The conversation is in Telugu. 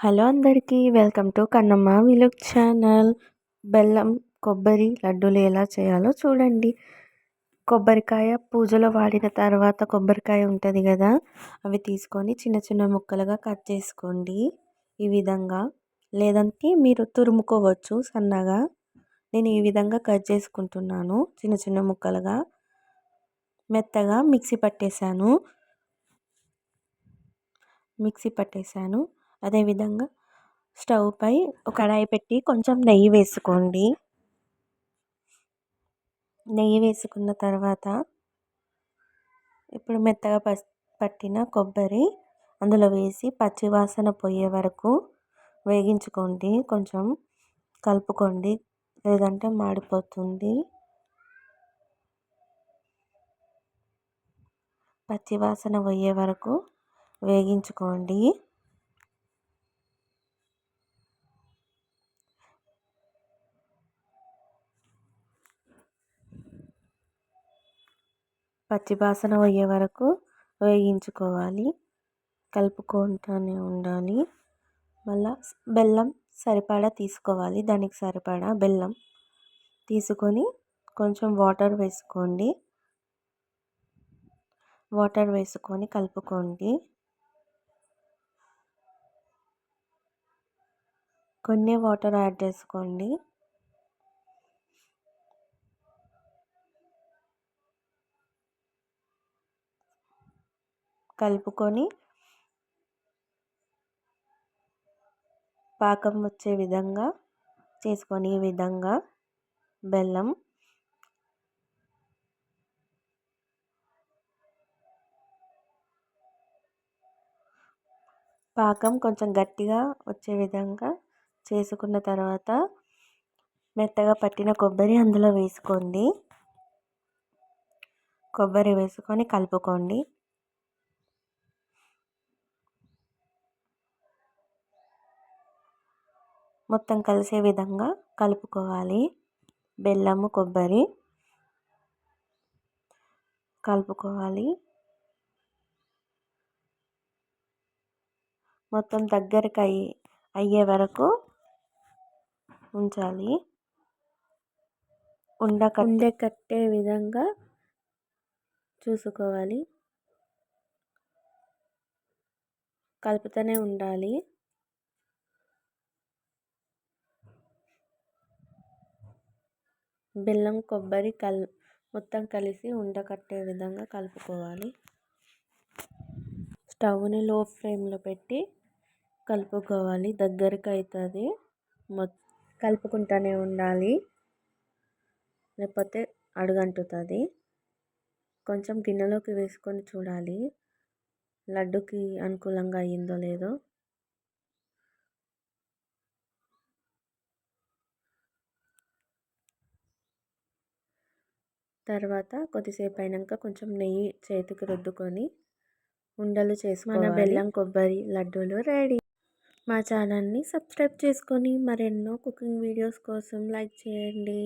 హలో అందరికీ welcome to Kannamma vlog channel. బెల్లం కొబ్బరి లడ్డూలు ఎలా చేయాలో చూడండి. కొబ్బరికాయ పూజలో వాడిన తర్వాత కొబ్బరికాయ ఉంటుంది కదా, అవి తీసుకొని చిన్న చిన్న ముక్కలుగా కట్ చేసుకోండి ఈ విధంగా. లేదంటే మీరు తురుముకోవచ్చు సన్నగా. నేను ఈ విధంగా కట్ చేసుకుంటున్నాను చిన్న చిన్న ముక్కలుగా. మెత్తగా మిక్సీ పట్టేశాను. అదేవిధంగా స్టవ్ పై ఒక కడాయి పెట్టి కొంచెం నెయ్యి వేసుకోండి. నెయ్యి వేసుకున్న తర్వాత ఇప్పుడు మెత్తగా పట్టిన కొబ్బరి అందులో వేసి పచ్చివాసన పోయే వరకు వేగించుకోండి. కొంచెం కలుపుకోండి, లేదంటే మాడిపోతుంది. పచ్చివాసన పోయే వరకు వేగించుకోండి. పచ్చివాసన పోయే వరకు వేగించుకోవాలి, కలుపుకుంటూనే ఉండాలి. మళ్ళా బెల్లం సరిపడా తీసుకోవాలి, దానికి సరిపడా బెల్లం తీసుకొని కొంచెం వాటర్ వేసుకొని కలుపుకోండి. కొన్ని వాటర్ యాడ్ చేసుకోండి. కలుపుకొని పాకం వచ్చే విధంగా చేసుకొని ఈ విధంగా బెల్లం పాకం కొంచెం గట్టిగా వచ్చే విధంగా చేసుకున్న తర్వాత మెత్తగా పట్టిన కొబ్బరి అందులో వేసుకోండి. కొబ్బరి వేసుకొని కలుపుకోండి. మొత్తం కలిసే విధంగా కలుపుకోవాలి. బెల్లము కొబ్బరి కలుపుకోవాలి. మొత్తం దగ్గరికి అయ్యే వరకు ఉంచాలి. ఉండ కట్టే విధంగా చూసుకోవాలి, కలుపుతూనే ఉండాలి. బెల్లం కొబ్బరి మొత్తం కలిసి ఉండకట్టే విధంగా కలుపుకోవాలి. స్టవ్ని లో ఫ్లేమ్లో పెట్టి కలుపుకోవాలి, దగ్గరికి అవుతుంది. కలుపుకుంటూనే ఉండాలి, లేకపోతే అడుగంటుతుంది. కొంచెం గిన్నెలోకి వేసుకొని చూడాలి లడ్డుకి అనుకూలంగా అయ్యిందో లేదో. తర్వాత కొద్దిసేపు అయినాక కొంచెం నెయ్యి చేతికి రుద్దుకొని ఉండలు చేసుకోవాలి. మన బెల్లం కొబ్బరి లడ్డూలు రెడీ. మా ఛానల్ని సబ్స్క్రైబ్ చేసుకొని మరెన్నో కుకింగ్ వీడియోస్ కోసం లైక్ చేయండి.